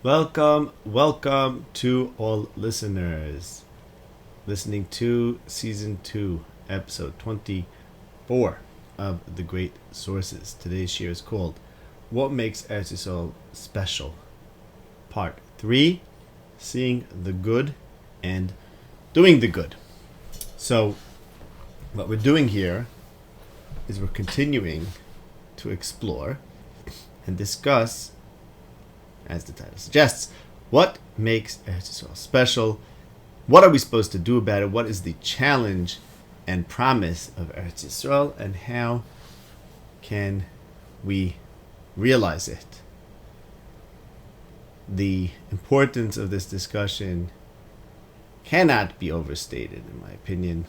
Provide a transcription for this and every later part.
Welcome to all listeners listening to Season 2, Episode 24 of The Great Sources. Today's share is called What Makes Eretz Yisrael Special? Part 3, Seeing the Good and Doing the Good. So, what we're doing here is we're continuing to explore and discuss, as the title suggests, what makes Eretz Yisrael special? What are we supposed to do about it? What is the challenge and promise of Eretz Yisrael? And how can we realize it? The importance of this discussion cannot be overstated, in my opinion.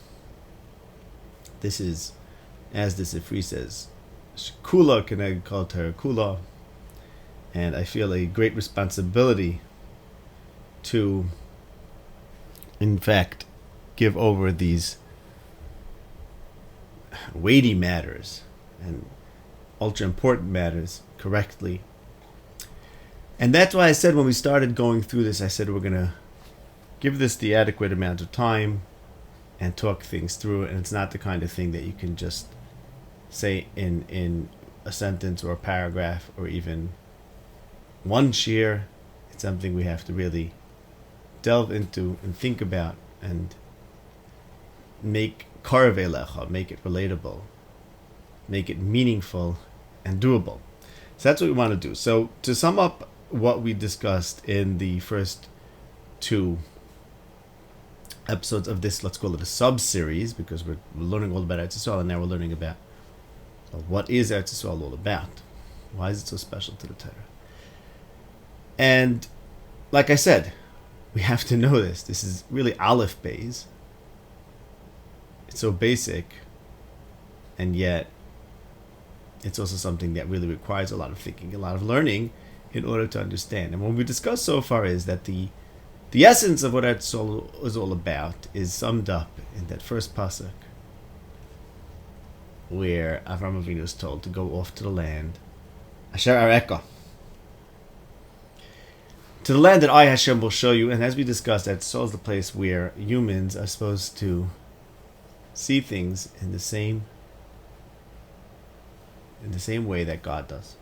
This is, as the Sifri says, Kula Keneg Kol Torah Kula. And I feel a great responsibility to, in fact, give over these weighty matters and ultra important matters correctly. And that's why I said when we started going through this, I said we're going to give this the adequate amount of time and talk things through. And it's not the kind of thing that you can just say in a sentence or a paragraph or even one share. It's something we have to really delve into and think about and make karvei lecha, make it relatable, make it meaningful and doable. So that's what we want to do. So to sum up what we discussed in the first two episodes of this, let's call it a sub-series, because we're learning all about Eretz Yisrael, and now we're learning about what is Eretz Yisrael all about? Why is it so special to the Torah? And like I said, we have to know this. This is really Aleph Beis. It's so basic, and yet it's also something that really requires a lot of thinking, a lot of learning in order to understand. And what we discussed so far is that the essence of what Eretz Yisrael is all about is summed up in that first pasuk, where Avraham Avinu is told to go off to the land, Asher Areka, to the land that I, Hashem, will show you. And as we discussed, Eretz Yisrael is the place where humans are supposed to see things in the same way that God does.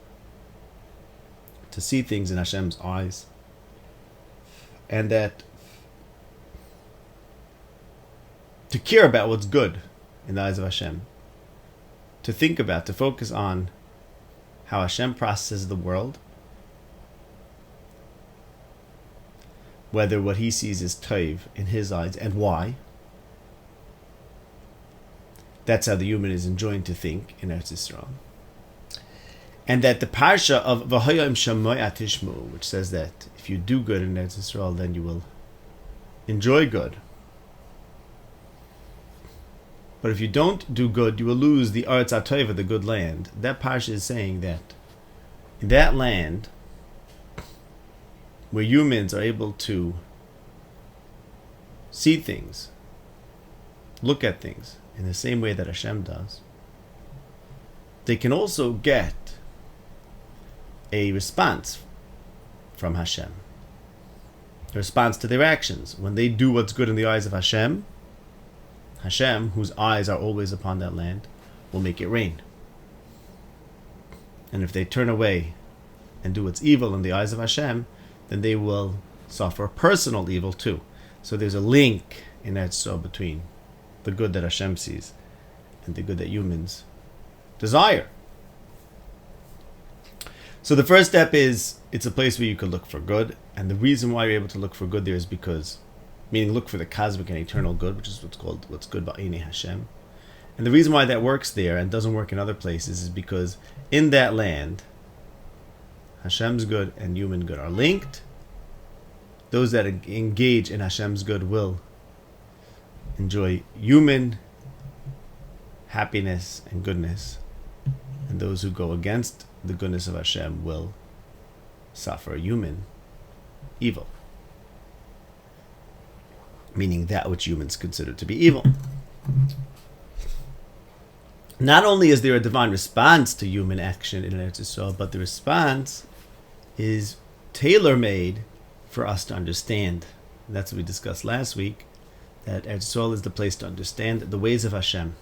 To see things in Hashem's eyes. And that to care about what's good in the eyes of Hashem. To think about, to focus on how Hashem processes the world. Whether what he sees is tov in his eyes and why. That's how the human is enjoined to think in Eretz Yisrael. And that the parsha of V'hayim Shamoy Atishmu, which says that if you do good in Eretz Yisrael, then you will enjoy good. But if you don't do good, you will lose the Aretz HaTova, the good land. That parsha is saying that in that land, where humans are able to see things, look at things in the same way that Hashem does, they can also get a response from Hashem. A response to their actions. When they do what's good in the eyes of Hashem, Hashem, whose eyes are always upon that land, will make it rain. And if they turn away and do what's evil in the eyes of Hashem, then they will suffer personal evil too. So there's a link in that between the good that Hashem sees and the good that humans desire. So the first step is, it's a place where you can look for good. And the reason why you're able to look for good there is because, meaning look for the cosmic and eternal good, which is what's good ba'inei Hashem. And the reason why that works there and doesn't work in other places is because in that land, Hashem's good and human good are linked. Those that engage in Hashem's good will enjoy human happiness and goodness. And those who go against the goodness of Hashem will suffer human evil. Meaning that which humans consider to be evil. Not only is there a divine response to human action in Eretz Yisrael, but the response is tailor-made for us to understand. And that's what we discussed last week, that Eretz Yisrael is the place to understand the ways of Hashem,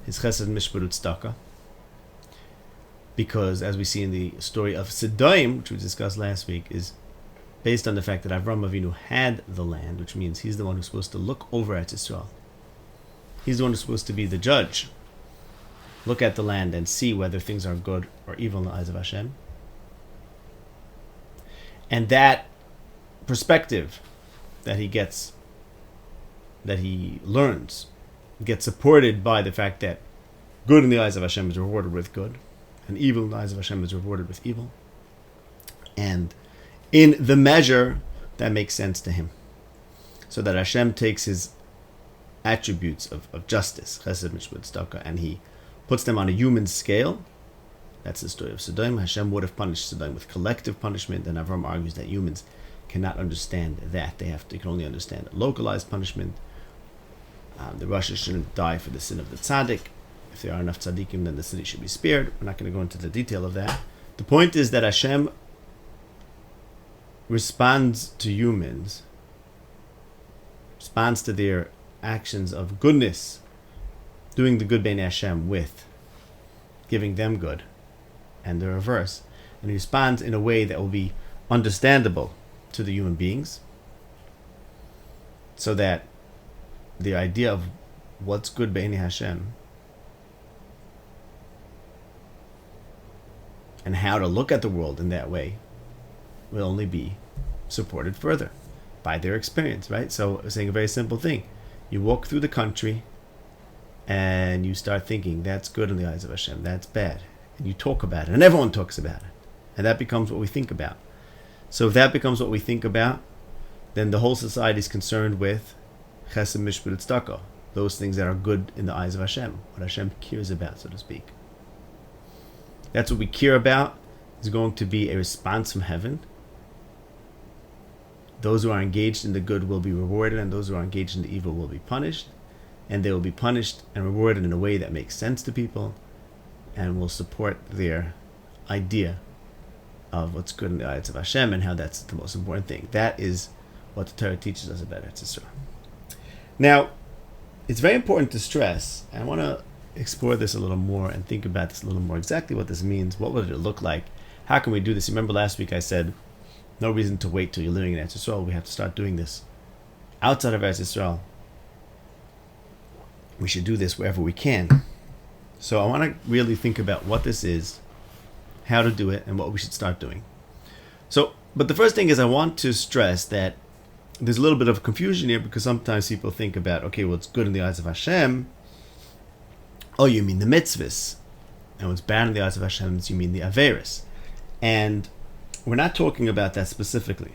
His chesed, mishpat, tzedakah. Because, as we see in the story of Sodom, which we discussed last week, is based on the fact that Avram Avinu had the land, which means he's the one who's supposed to look over Eretz Yisrael. He's the one who's supposed to be the judge. Look at the land and see whether things are good or evil in the eyes of Hashem. And that perspective that he gets, that he learns, gets supported by the fact that good in the eyes of Hashem is rewarded with good, and evil in the eyes of Hashem is rewarded with evil. And in the measure that makes sense to him. So that Hashem takes his attributes of justice, chesed, mishpat, tzedakah, and he puts them on a human scale. That's the story of Sodom. Hashem would have punished Sodom with collective punishment, and Avram argues that humans cannot understand that. They can only understand localized punishment. The Rasha shouldn't die for the sin of the tzaddik. If there are enough tzaddikim, then the city should be spared. We're not going to go into the detail of that. The point is that Hashem responds to humans, responds to their actions of goodness, doing the good b'nei Hashem with giving them good, and the reverse. And he responds in a way that will be understandable to the human beings, so that the idea of what's good b'nei Hashem and how to look at the world in that way will only be supported further by their experience, right? So I'm saying a very simple thing. You walk through the country and you start thinking, that's good in the eyes of Hashem, that's bad. And you talk about it, and everyone talks about it. And that becomes what we think about. So if that becomes what we think about, then the whole society is concerned with chesed, mishpat, tzedakah, those things that are good in the eyes of Hashem, what Hashem cares about, so to speak. That's what we care about, is going to be a response from heaven. Those who are engaged in the good will be rewarded, and those who are engaged in the evil will be punished. And they will be punished and rewarded in a way that makes sense to people and will support their idea of what's good in the eyes of Hashem and how that's the most important thing. That is what the Torah teaches us about Eretz Yisrael. Now, it's very important to stress, and I want to explore this a little more and think about this a little more, exactly what this means, what would it look like, how can we do this? Remember last week I said, no reason to wait till you're living in Eretz Yisrael, we have to start doing this outside of Eretz Yisrael. We should do this wherever we can. So I want to really think about what this is, how to do it, and what we should start doing. But the first thing is I want to stress that there's a little bit of confusion here, because sometimes people think about, okay, what's good in the eyes of Hashem, oh, you mean the mitzvahs. And what's bad in the eyes of Hashem is you mean the averis. And we're not talking about that specifically.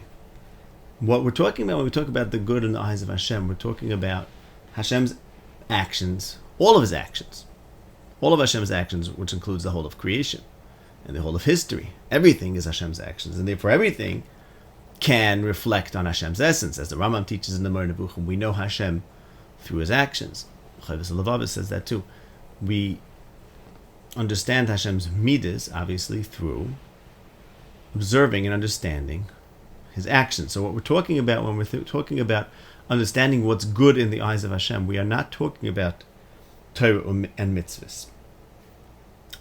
What we're talking about when we talk about the good in the eyes of Hashem, we're talking about Hashem's actions, all of his actions. All of Hashem's actions, which includes the whole of creation and the whole of history. Everything is Hashem's actions, and therefore everything can reflect on Hashem's essence. As the Rambam teaches in the Moreh Nevuchim, we know Hashem through his actions. Chovos HaLevavos says that too. We understand Hashem's midas, obviously, through observing and understanding his actions. So what we're talking about when we're talking about understanding what's good in the eyes of Hashem, we are not talking about Torah and mitzvahs.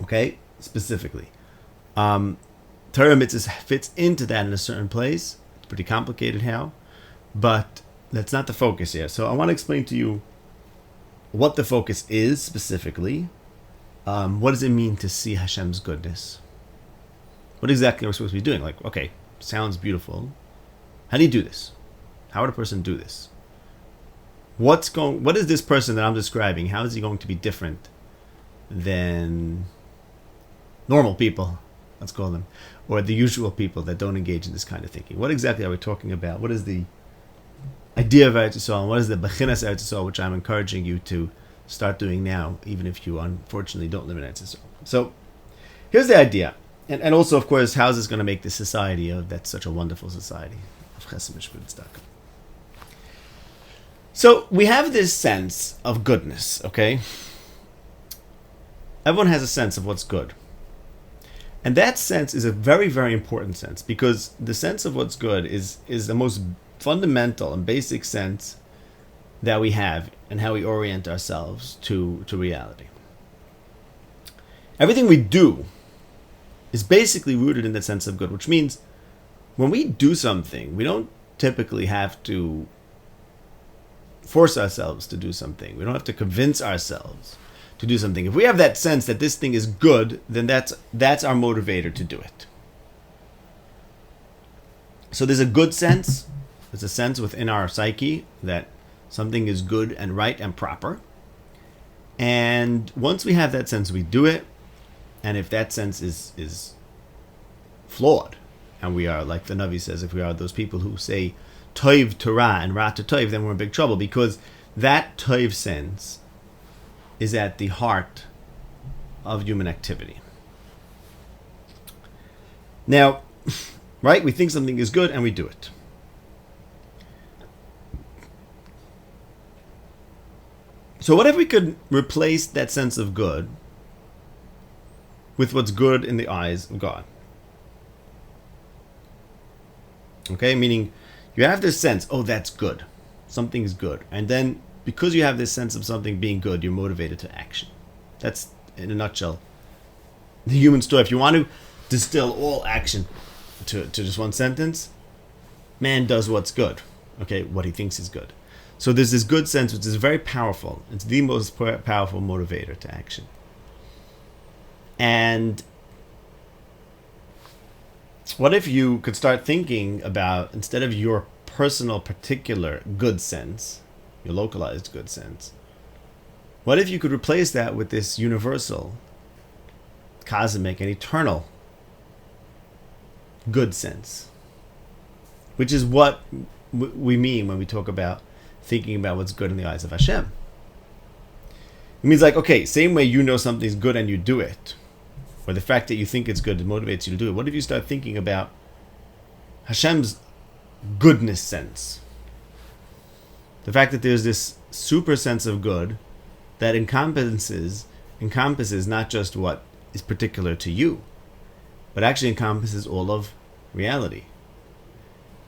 Okay? Specifically. Torah and mitzvahs fits into that in a certain place. It's pretty complicated how, but that's not the focus here. So I want to explain to you what the focus is specifically. What does it mean to see Hashem's goodness? What exactly are we supposed to be doing? Like, okay, sounds beautiful. How do you do this? How would a person do this? What is this person that I'm describing? How is he going to be different than normal people, let's call them, or the usual people that don't engage in this kind of thinking? What exactly are we talking about? What is the idea of Eretz Yisrael, and what is the Bechinas Eretz Yisrael, which I'm encouraging you to start doing now, even if you unfortunately don't live in Eretz Yisrael? So here's the idea. And also, of course, how is this going to make this society that's such a wonderful society of Chesed, Mishpat, Tzedakah? So we have this sense of goodness, okay? Everyone has a sense of what's good. And that sense is a very, very important sense, because the sense of what's good is the most fundamental and basic sense that we have and how we orient ourselves to reality. Everything we do is basically rooted in the sense of good, which means when we do something, we don't typically have to force ourselves to do something. We don't have to convince ourselves to do something. If we have that sense that this thing is good, then that's our motivator to do it. So there's a good sense. There's a sense within our psyche that something is good and right and proper. And once we have that sense, we do it. And if that sense is flawed, and we are, like the Navi says, if we are those people who say toiv to ra and ra to toiv, then we're in big trouble, because that toiv sense is at the heart of human activity. Now, right, we think something is good and we do it. So what if we could replace that sense of good with what's good in the eyes of God? Okay, meaning you have this sense, oh, that's good. Something is good. And then because you have this sense of something being good, you're motivated to action. That's, in a nutshell, the human story. If you want to distill all action to just one sentence, man does what's good. Okay, what he thinks is good. So there's this good sense, which is very powerful. It's the most powerful motivator to action. And what if you could start thinking about, instead of your personal particular good sense, your localized good sense, what if you could replace that with this universal, cosmic, and eternal good sense? Which is what we mean when we talk about thinking about what's good in the eyes of Hashem. It means, like, okay, same way you know something's good and you do it, or the fact that you think it's good motivates you to do it. What if you start thinking about Hashem's goodness sense? The fact that there's this super sense of good that encompasses not just what is particular to you, but actually encompasses all of reality.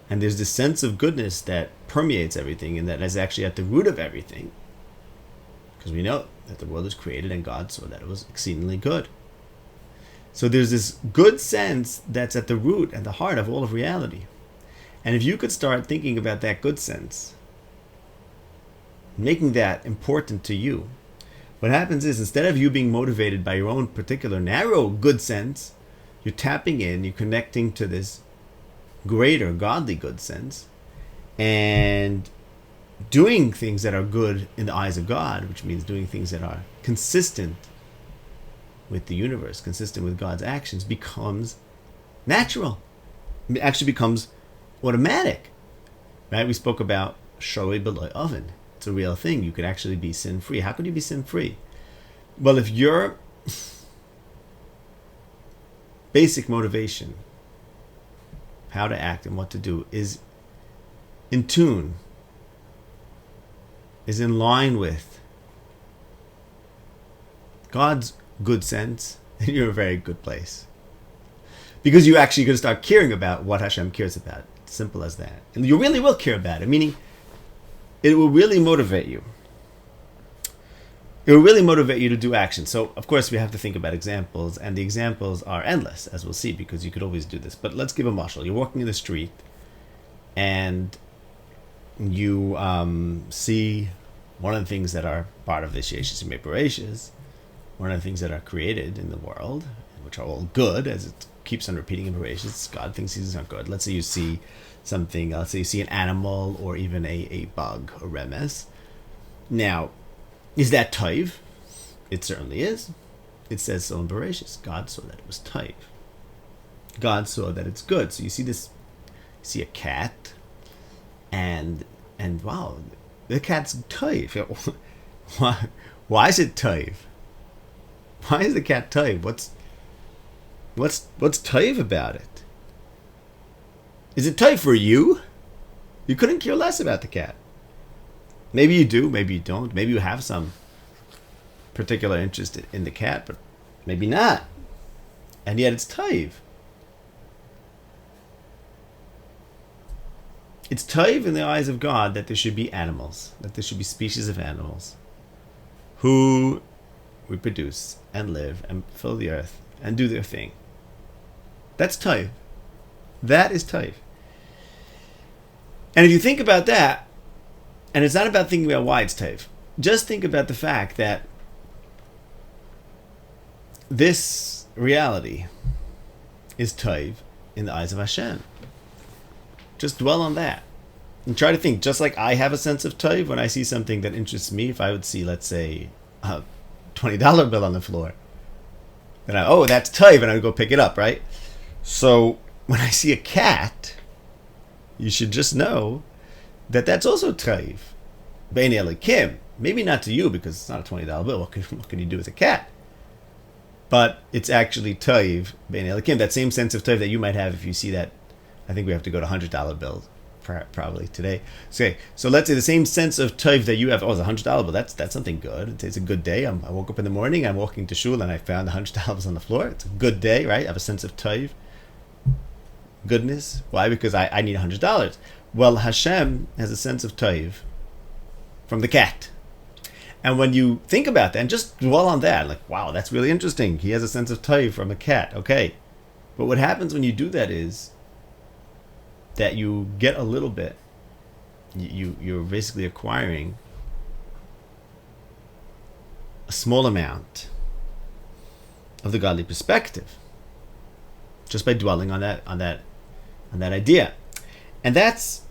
And there's this sense of goodness that permeates everything, and that is actually at the root of everything. Because we know that the world was created and God saw that it was exceedingly good. So there's this good sense that's at the root and the heart of all of reality. And if you could start thinking about that good sense, making that important to you, what happens is, instead of you being motivated by your own particular narrow good sense, you're tapping in, you're connecting to this greater godly good sense, and doing things that are good in the eyes of God, which means doing things that are consistent with the universe, consistent with God's actions, becomes natural. It actually becomes automatic. Right? We spoke about shorei b'loy oven. It's a real thing. You could actually be sin-free. How could you be sin-free? Well, if your basic motivation, how to act and what to do, is in tune, is in line with God's good sense, then you're in a very good place. Because you're actually going to start caring about what Hashem cares about. It's simple as that. And you really will care about it, meaning it will really motivate you. It will really motivate you to do action. So, of course, we have to think about examples, and the examples are endless, as we'll see, because you could always do this. But let's give a mashal. You're walking in the street, and you see one of the things that are part of this Yeshus and Meparashas, one of the things that are created in the world, which are all good, as it keeps on repeating in Bereshit. God thinks these are good. Let's say you see something, let's say you see an animal or even a bug, a remes. Now, is that toiv? It certainly is. It says so in Bereshit. God saw that it was toiv. God saw that it's good. So you see this, you see a cat, and wow, the cat's toiv. Why is it toiv? Why is the cat toiv? What's toiv about it? Is it toiv for you? You couldn't care less about the cat. Maybe you do, maybe you don't. Maybe you have some particular interest in the cat, but maybe not. and yet it's taiv. It's taiv in the eyes of God that there should be animals, that there should be species of animals who reproduce and live and fill the earth and do their thing. That's taiv. That is taiv. And if you think about that, and it's not about thinking about why it's taiv, just think about the fact that this reality is taiv in the eyes of Hashem. Just dwell on that. And try to think, just like I have a sense of taiv when I see something that interests me. If I would see, let's say, a $20 bill on the floor, then that's taiv, and I would go pick it up, right? So when I see a cat, you should just know that that's also taiv. Bein Elikim. Maybe not to you because it's not a $20 bill. What can you do with a cat? But it's actually taiv, Bein Elikim. That same sense of taiv that you might have if you see that. I think we have to go to $100 bills probably today. So let's say the same sense of taiv that you have. It's a $100 bill. That's something good. It's a good day. I woke up in the morning. I'm walking to shul and I found $100 on the floor. It's a good day, right? I have a sense of taiv, goodness. Why? Because I need $100. Well, Hashem has a sense of taiv from the cat. And when you think about that and just dwell on that, like, wow, that's really interesting. He has a sense of taiv from a cat. Okay. But what happens when you do that is that you get a little bit, you're basically acquiring a small amount of the godly perspective just by dwelling on that idea. And that's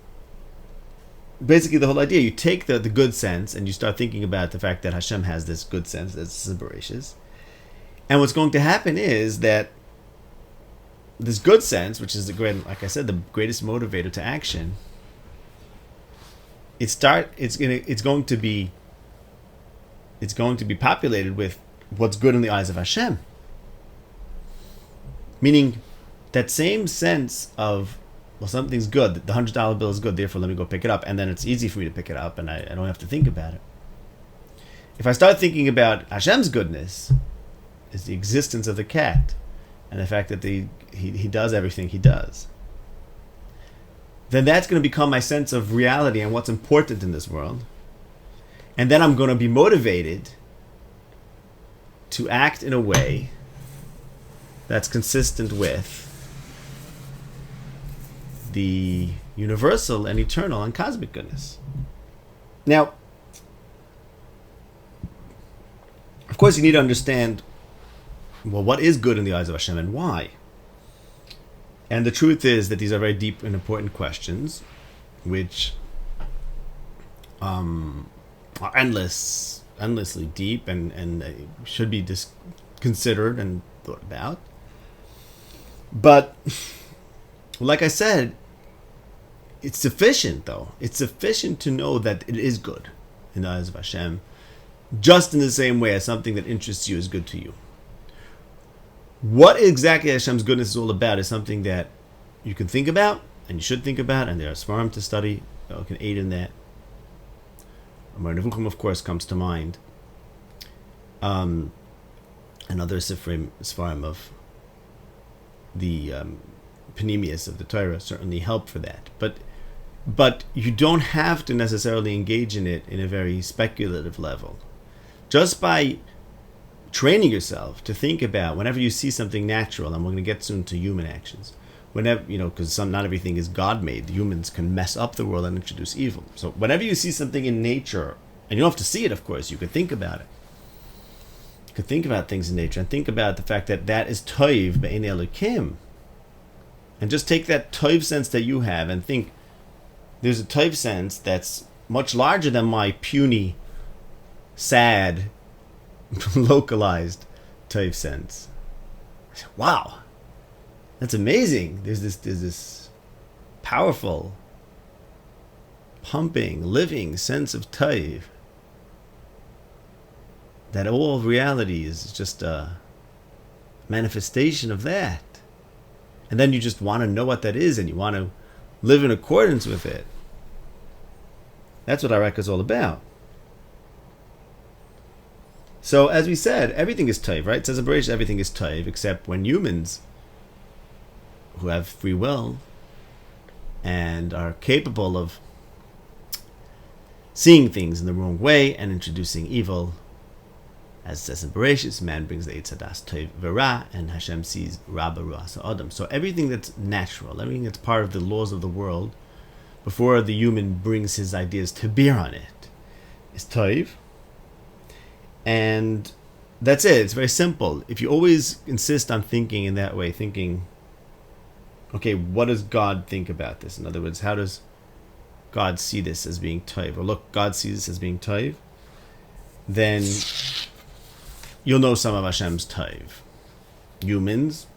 basically the whole idea. You take the good sense and you start thinking about the fact that Hashem has this good sense that's voracious. And what's going to happen is that this good sense, which is like I said, the greatest motivator to action, it's going to be populated with what's good in the eyes of Hashem. Meaning that same sense of, well, something's good, the $100 bill is good, therefore let me go pick it up, and then it's easy for me to pick it up and I don't have to think about it. If I start thinking about Hashem's goodness, is the existence of the cat and the fact that he does everything he does, then that's going to become my sense of reality and what's important in this world. And then I'm going to be motivated to act in a way that's consistent with the universal and eternal and cosmic goodness. Now, of course, you need to understand, well, what is good in the eyes of Hashem and why? And the truth is that these are very deep and important questions, which are endlessly deep and should be considered and thought about. But, like I said, it's sufficient, though. It's sufficient to know that it is good in the eyes of Hashem, just in the same way as something that interests you is good to you. What exactly Hashem's goodness is all about is something that you can think about, and you should think about, and there are svarim to study that can aid in that. Amar Nevuchim, of course, comes to mind. And other svarim of the Panemius of the Torah certainly help for that. But you don't have to necessarily engage in it in a very speculative level. Just by training yourself to think about whenever you see something natural, and we're going to get soon to human actions, whenever, because not everything is God-made. Humans can mess up the world and introduce evil. So whenever you see something in nature, and you don't have to see it, of course, you could think about it. You could think about things in nature and think about the fact that that is toiv be'en Elokim. And just take that toiv sense that you have and think, there's a toiv sense that's much larger than my puny, sad, localized toiv sense. Wow, that's amazing. There's this powerful, pumping, living sense of toiv, that all of reality is just a manifestation of that. And then you just want to know what that is, and you want to live in accordance with it. That's what Areka is all about. So as we said, everything is taiv, right? It says in Bereshit everything is taiv, except when humans who have free will and are capable of seeing things in the wrong way and introducing evil, as it says in Bereshit, man brings the Eitz Hadas Tov V'Ra, and Hashem sees Ra B'Ra Adam. So everything that's natural, everything that's part of the laws of the world, before the human brings his ideas to bear on it, is Tov. And that's it. It's very simple. If you always insist on thinking in that way, thinking, okay, what does God think about this? In other words, how does God see this as being Tov? Or look, God sees this as being Tov. Then you'll know some of Hashem's Tov. Humans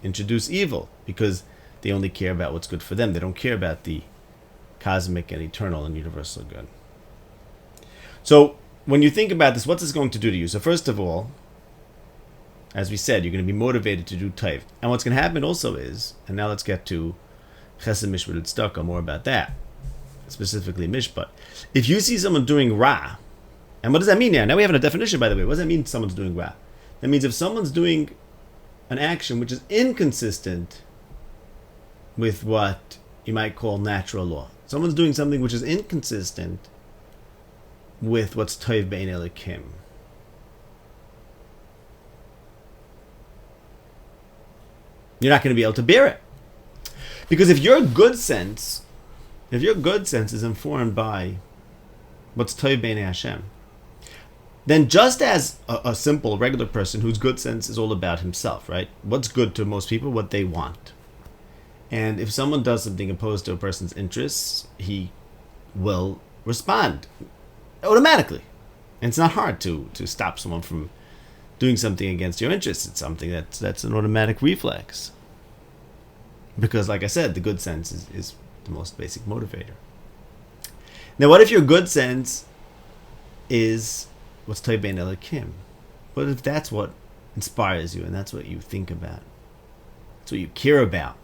introduce evil because they only care about what's good for them. They don't care about the cosmic and eternal and universal good. So when you think about this, what's this going to do to you? So first of all, as we said, you're going to be motivated to do Tov. And what's going to happen also is, and now let's get to Chesed, Mishpat, Tzedakah, more about that, specifically Mishpat. If you see someone doing Ra, and what does that mean now? Now we have a definition, by the way. What does that mean someone's doing Ra? That means if someone's doing an action which is inconsistent with what you might call natural law. Someone's doing something which is inconsistent with what's Tov Be'ein Elokim. You're not going to be able to bear it. Because if your good sense is informed by what's Tov Be'ein Hashem, then just as a simple, regular person whose good sense is all about himself, right? What's good to most people, what they want. And if someone does something opposed to a person's interests, he will respond automatically. And it's not hard to stop someone from doing something against your interests. It's something that's an automatic reflex. Because, like I said, the good sense is the most basic motivator. Now, what if your good sense is what's Tov Be'ein Elokim? What if that's what inspires you and that's what you think about? That's what you care about?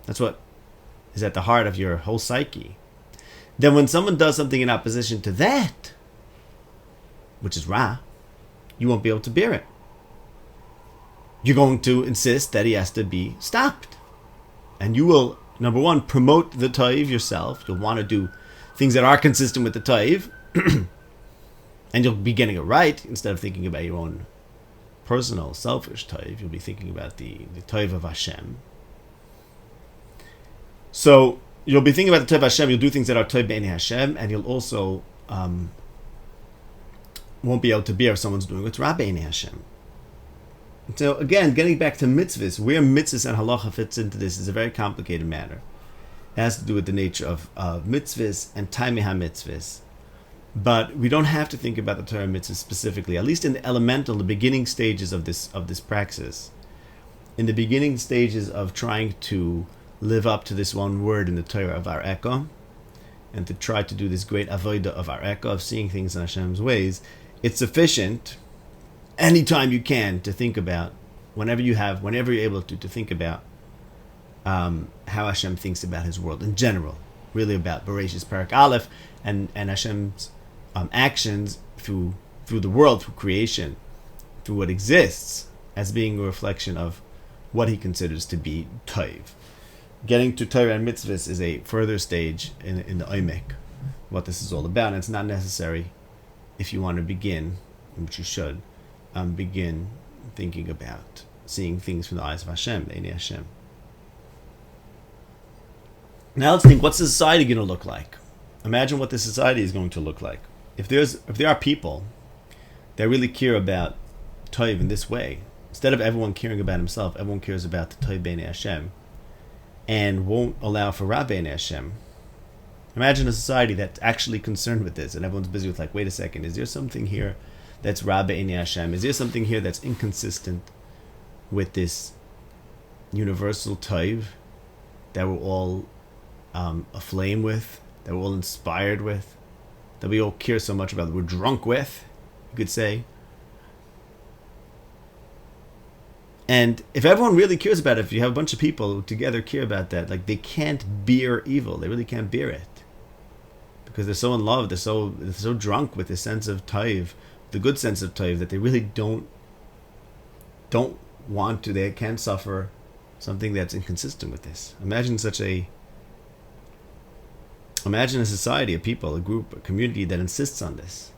That's what is at the heart of your whole psyche. Then when someone does something in opposition to that, which is Ra, you won't be able to bear it. You're going to insist that he has to be stopped. And you will, number one, promote the Tov yourself. You'll want to do things that are consistent with the Tov. And you'll be getting it right instead of thinking about your own personal, selfish Tov. You'll be thinking about the Tov of Hashem. So you'll be thinking about the Tov of Hashem. You'll do things that are Tov Be'ein Hashem. And you'll also won't be able to bear if someone's doing what's Ra Be'ein Hashem. So again, getting back to mitzvahs, where mitzvahs and halacha fits into this is a very complicated matter. It has to do with the nature of mitzvahs and taimei ha-mitzvahs. But we don't have to think about the Torah mitzvahs specifically, at least in the elemental, the beginning stages of this praxis. In the beginning stages of trying to live up to this one word in the Torah of our Eko, and to try to do this great avodah of our Eko, of seeing things in Hashem's ways, it's sufficient anytime you can to think about, whenever you're able to think about how Hashem thinks about His world in general, really about Bereshit Parak Aleph and Hashem's actions through the world, through creation, through what exists, as being a reflection of what He considers to be Tov. Getting to Torah and mitzvahs is a further stage in the Omek, what this is all about. And it's not necessary if you want to begin, which you should, begin thinking about seeing things from the eyes of Hashem, Be'ein Hashem. Now let's think, what's the society going to look like? Imagine what the society is going to look like. If there are people that really care about Tov in this way, instead of everyone caring about himself, everyone cares about the Tov Be'ein Hashem, and won't allow for Ra Be'ein Hashem. Imagine a society that's actually concerned with this, and everyone's busy with like, wait a second, is there something here that's Ra Be'ein Hashem? Is there something here that's inconsistent with this universal Tov that we're all aflame with, that we're all inspired with, that we all care so much about, that we're drunk with, you could say? And if everyone really cares about it, if you have a bunch of people who together care about that, like, they can't bear evil. They really can't bear it. because they're so in love, they're so drunk with the sense of taiv, the good sense of taiv, that they really don't want to, they can't suffer something that's inconsistent with this. Imagine a society, a people, a group, a community that insists on this.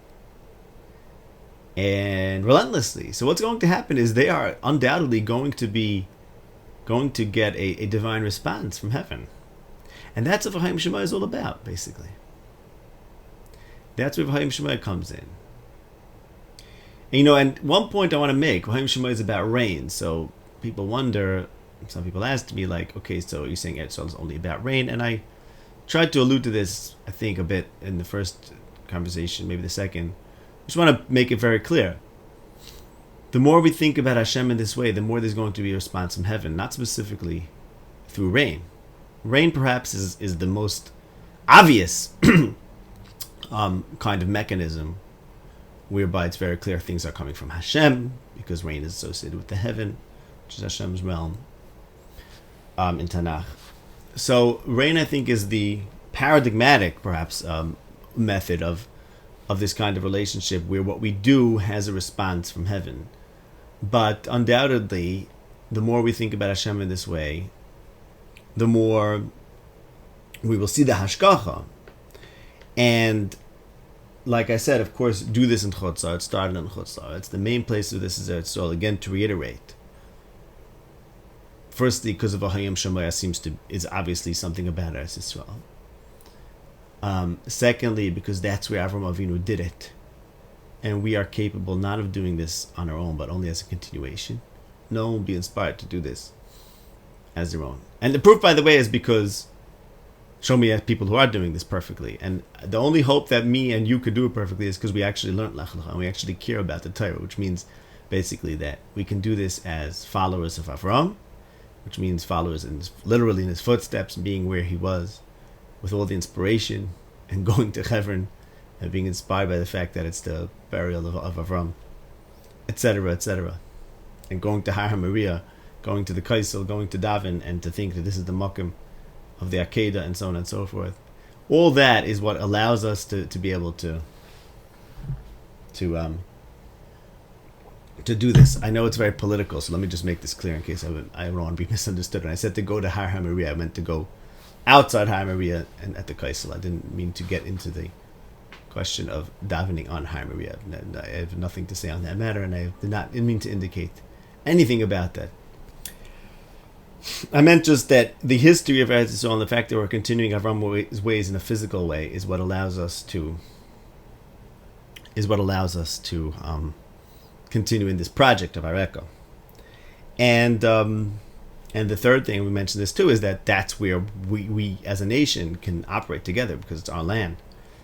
And relentlessly. So what's going to happen is they are undoubtedly going to get a divine response from heaven. And that's what V'hayim Shema is all about, basically. That's where V'hayim Shema comes in. And one point I want to make, V'hayim Shema is about rain. So people wonder, some people ask me, like, okay, so you're saying Eretz Yisrael is only about rain? And I tried to allude to this, I think, a bit in the first conversation, maybe the second. I just want to make it very clear. The more we think about Hashem in this way, the more there's going to be a response from heaven, not specifically through rain. Rain perhaps is the most obvious kind of mechanism whereby it's very clear things are coming from Hashem, because rain is associated with the heaven, which is Hashem's realm in Tanakh. So rain, I think, is the paradigmatic, perhaps, method of this kind of relationship where what we do has a response from heaven. But undoubtedly, the more we think about Hashem in this way, the more we will see the hashgacha. And like I said, of course, do this in Chutz La'aretz. It started in Chutz La'aretz. It's the main place of this is Eretz Yisrael. Again, to reiterate. Firstly, because of V'hayim Shema is obviously something about Eretz Yisrael. Secondly, because that's where Avraham Avinu did it. And we are capable not of doing this on our own, but only as a continuation. No one will be inspired to do this as their own. And the proof, by the way, is because show me people who are doing this perfectly. And the only hope that me and you could do it perfectly is because we actually learned Lech Lecha, and we actually care about the Torah, which means basically that we can do this as followers of Avraham, which means followers literally in his footsteps, being where he was, with all the inspiration, and going to Hebron, and being inspired by the fact that it's the burial of Avram, etc., etc. And going to Har HaMoriah, going to the Kaisel, going to Davin, and to think that this is the Makom of the Akedah, and so on and so forth. All that is what allows us to be able to do this. I know it's very political, so let me just make this clear in case I don't want to be misunderstood. When I said to go to Har HaMoriah, I meant to go outside Har HaMoriah and at the Kaisel. I didn't mean to get into the question of davening on Har HaMoriah. I have nothing to say on that matter, and I didn't mean to indicate anything about that. I meant just that the history of Eretz Yisrael and the fact that we're continuing Avram's ways in a physical way is what allows us to continue in this project of Areka. And the third thing, we mentioned this too, is that that's where we as a nation can operate together because it's our land.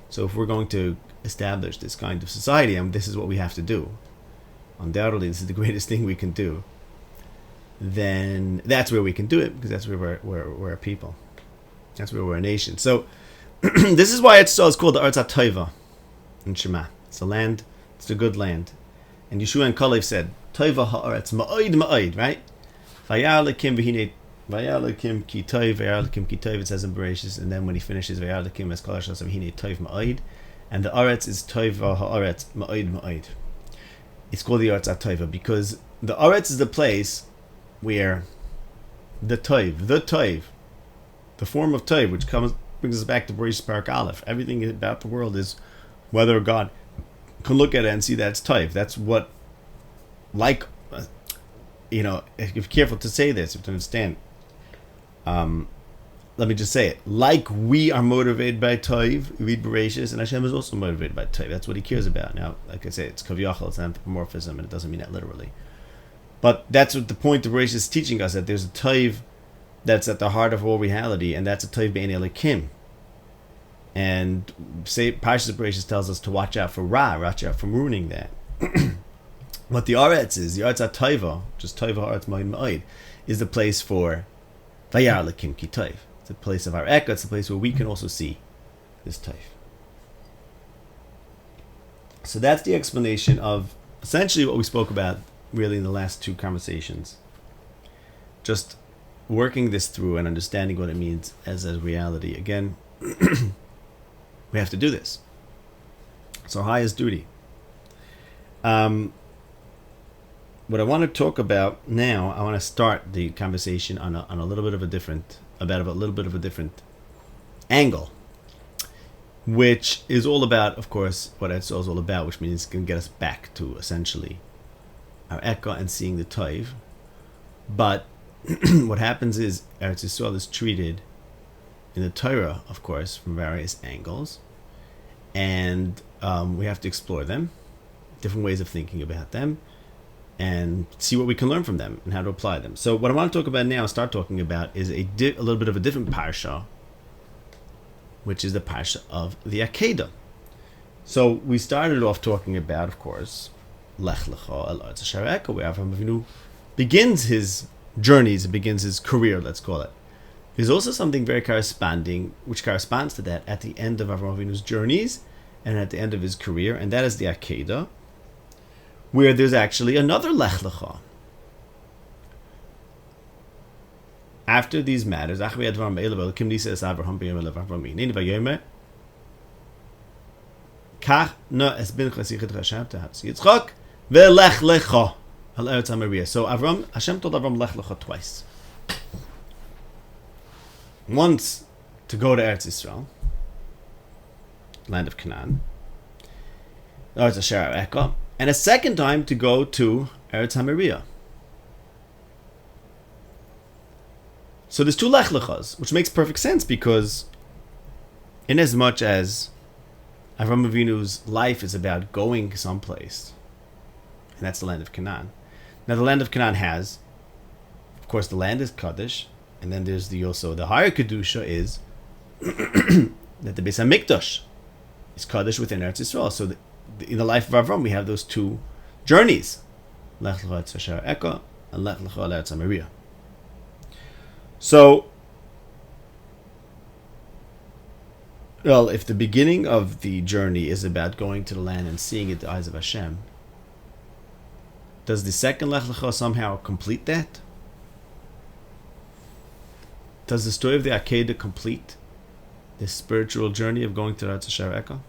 So if we're going to establish this kind of society, this is what we have to do. Undoubtedly, this is the greatest thing we can do. Then that's where we can do it, because that's where we're a people. That's where we're a nation. So this is why it's called the Arz HaToiva in Shema. It's a land, it's a good land. And Yeshua and Kalev said, Toiva ha'aretz ma'oid ma'oid, right? Vayar lekim ki toiv, vayar lekim ki toiv, it says in Bereshis, and then when he finishes, vayar lekim es kol ha'shas v'hinei toiv ma'oid, and the Aretz is Toiva ha'aretz ma'oid ma'oid. It's called the Arz HaToiva because the Aretz is the place where the toiv, the form of toiv, which brings us back to Bereshis Parak Aleph. Everything about the world is whether God can look at it and see that it's toiv. That's what, if you're careful to say this, you have to understand. Let me just say it. Like we are motivated by toiv, read Bereshis, and Hashem is also motivated by toiv. That's what He cares about. Now, like I say, it's kaviyachal, it's anthropomorphism, and it doesn't mean that literally. But that's what the point of Bereshis is teaching us, that there's a toiv that's at the heart of all reality, and that's a toiv be'en elikim. And Parshas Bereshis tells us to watch out for watch out from ruining that. What the Aretz is, the Arz HaToiva, just Toiva Ha'aretz Ma'oid Ma'oid, is the place for Vayar lekim ki toiv. It's the place of our Eka, it's the place where we can also see this toiv. So that's the explanation of essentially what we spoke about really in the last two conversations. Just working this through and understanding what it means as a reality. Again, We have to do this. It's our highest duty. What I want to talk about now, I want to start the conversation on a little bit of a different angle, which is all about, of course, what Eretz Yisrael is all about, which means it's going to get us back to essentially our Eka and seeing the Toiv. But what happens is Eretz Yisrael is treated in the Torah, of course, from various angles, and we have to explore them, different ways of thinking about them, and see what we can learn from them and how to apply them. So what I want to talk about now, start talking about, is a little bit of a different parsha, which is the parsha of the Akedah. So we started off talking about, of course, Lech Lecha El Eretz Asher Eka, where Avraham Avinu begins his journeys, begins his career, let's call it. There's also something very corresponding, which corresponds to that at the end of Avraham Avinu's journeys and at the end of his career, and that is the Akedah, where there's actually another Lech Lecha. After these matters, After these So Hashem told Avram Lech Lecha twice. Once to go to Eretz Yisrael, land of Canaan, Eretz Asher Eka, and a second time to go to Eretz HaMoriah. So there's two Lech Lechas, which makes perfect sense, because in as much as Avraham Avinu's life is about going someplace, and that's the land of Canaan. Now the land of Canaan has, of course, the land is Kaddish, and then there's also the higher Kedusha is that the Beis HaMikdash is Kaddish within Eretz Yisrael. So in the life of Avram, we have those two journeys, Lech Lecha Eretz Asher Eka and Lech Lecha Eretz HaMoriah. So, well, if the beginning of the journey is about going to the land and seeing it with the eyes of Hashem, does the second Lech Lecha somehow complete that? Does the story of the Akedah complete this spiritual journey of going to Eretz Asher Eka?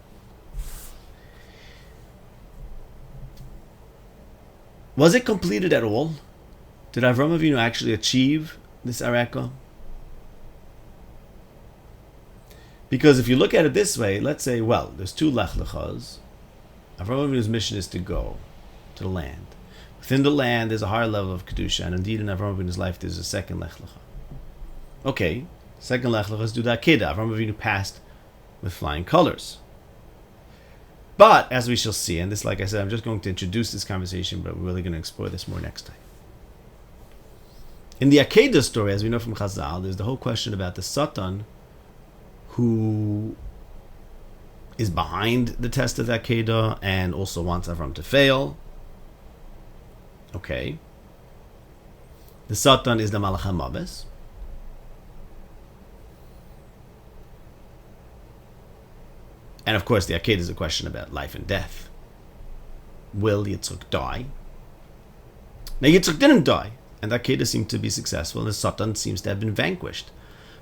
Was it completed at all? Did Avraham Avinu actually achieve this Areka? Because if you look at it this way, let's say, well, there's two Lech Lechas. Avraham Avinu's mission is to go to the land. Within the land, there's a higher level of Kedusha, and indeed in Avraham Avinu's life, there's a second Lech Lecha. Okay, second Lech Lecha is do the Akedah. Avraham Avinu passed with flying colors. But, as we shall see, and this, like I said, I'm just going to introduce this conversation, but we're really going to explore this more next time. In the Akedah story, as we know from Chazal, there's the whole question about the Satan who is behind the test of the Akedah and also wants Avram to fail. Okay. The Satan is the Malach HaMaves. And of course, the Akedah is a question about life and death. Will Yitzchak die? Now, Yitzchak didn't die, and the Akedah seemed to be successful, and the Satan seems to have been vanquished.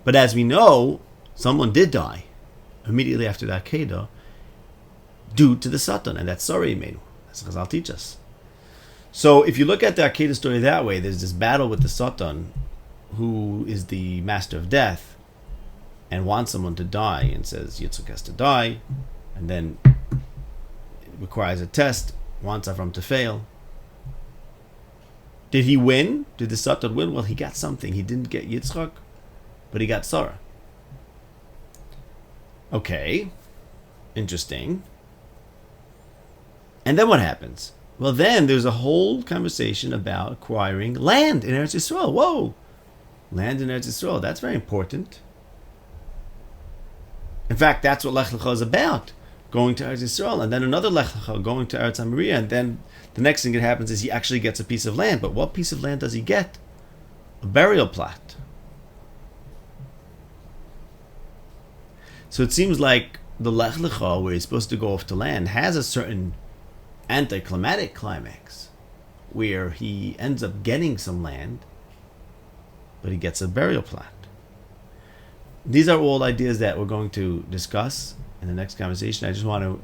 But as we know, someone did die immediately after the Akedah due to the Satan, and that's Sarah Imenu. That's what Chazal teach us. So if you look at the Akedah story that way, there's this battle with the Satan, who is the master of death, and wants someone to die, and says Yitzchak has to die, and then it requires a test, wants Avram to fail. Did he win? Did the Satan win? Well, he got something. He didn't get Yitzchak, but he got Sarah. Okay, interesting. And then what happens? Well, then there's a whole conversation about acquiring land in Eretz Yisrael. Whoa! Land in Eretz Yisrael, that's very important. In fact, that's what Lech Lecha is about, going to Eretz Yisrael, and then another Lech Lecha, going to Eretz HaMoriah, and then the next thing that happens is he actually gets a piece of land. But what piece of land does he get? A burial plot. So it seems like the Lech Lecha, where he's supposed to go off to land, has a certain anticlimactic climax, where he ends up getting some land, but he gets a burial plot. These are all ideas that we're going to discuss in the next conversation, I just want to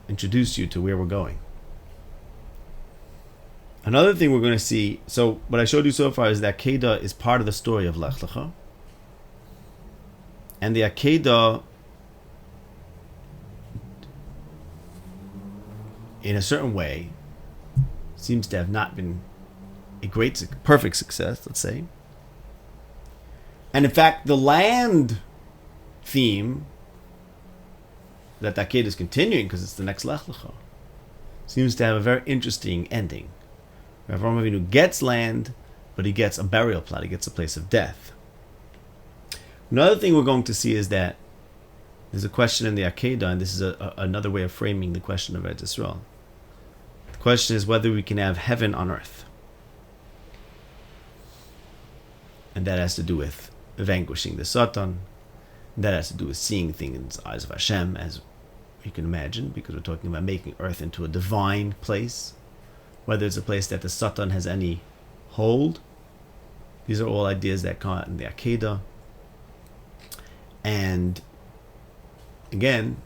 introduce you to where we're going. Another thing we're going to see, so what I showed you so far is that Akedah is part of the story of Lech Lecha. And the Akedah, in a certain way, seems to have not been a perfect success, let's say. And in fact, the land theme that the Akedah is continuing, because it's the next Lech Lecha, seems to have a very interesting ending. Avraham Avinu gets land, but he gets a burial plot. He gets a place of death. Another thing we're going to see is that there's a question in the Akedah, and this is another way of framing the question of Eretz Yisrael. The question is whether we can have heaven on earth. And that has to do with vanquishing the Satan. That has to do with seeing things in the eyes of Hashem, as you can imagine, because we're talking about making earth into a divine place. Whether it's a place that the Satan has any hold. These are all ideas that come out in the Akedah. And again,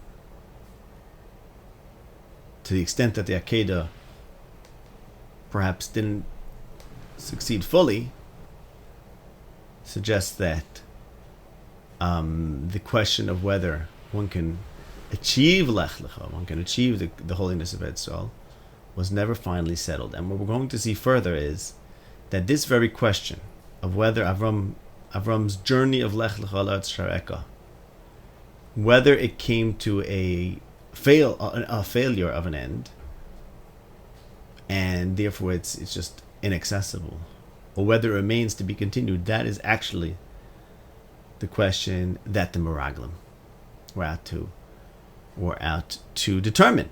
to the extent that the Akedah perhaps didn't succeed fully, suggests that the question of whether one can achieve Lech Lecha, one can achieve the holiness of Eretz Yisrael, was never finally settled. And what we're going to see further is that this very question of whether Avram's journey of Lech Lecha L'Eretz Shareka, whether it came to a failure of an end, and therefore it's just inaccessible, or whether it remains to be continued, that is actually the question that the Meraglim were out to determine.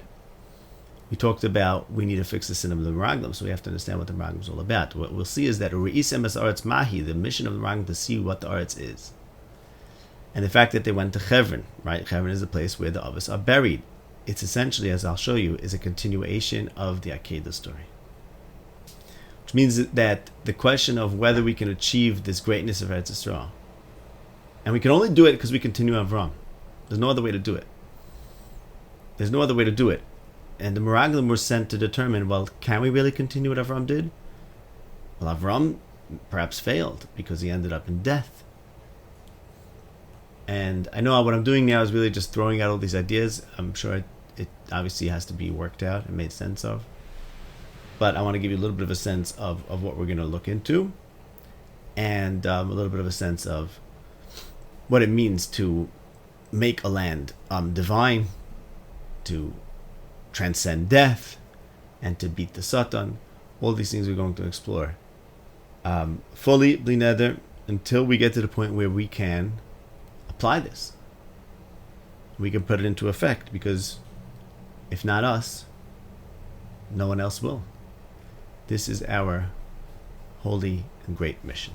We talked about we need to fix the sin of the Meraglim, so we have to understand what the Meraglim is all about. What we'll see is that Re'isem es Aretz Mahi, the mission of the Meraglim, to see what the Aretz is. And the fact that they went to Chevron, right? Chevron is the place where the Avos are buried. It's essentially, as I'll show you, is a continuation of the Akedah story. Which means that the question of whether we can achieve this greatness of Eretz Yisrael, and we can only do it because we continue Avram. There's no other way to do it. There's no other way to do it. And the Meraglim were sent to determine, well, can we really continue what Avram did? Well, Avram perhaps failed because he ended up in death. And I know what I'm doing now is really just throwing out all these ideas. I'm sure it obviously has to be worked out and made sense of. But I want to give you a little bit of a sense of what we're going to look into, and a little bit of a sense of what it means to make a land divine, to transcend death, and to beat the Satan. All these things we're going to explore fully, bli neder, until we get to the point where we can apply this. We can put it into effect, because if not us, no one else will. This is our holy and great mission.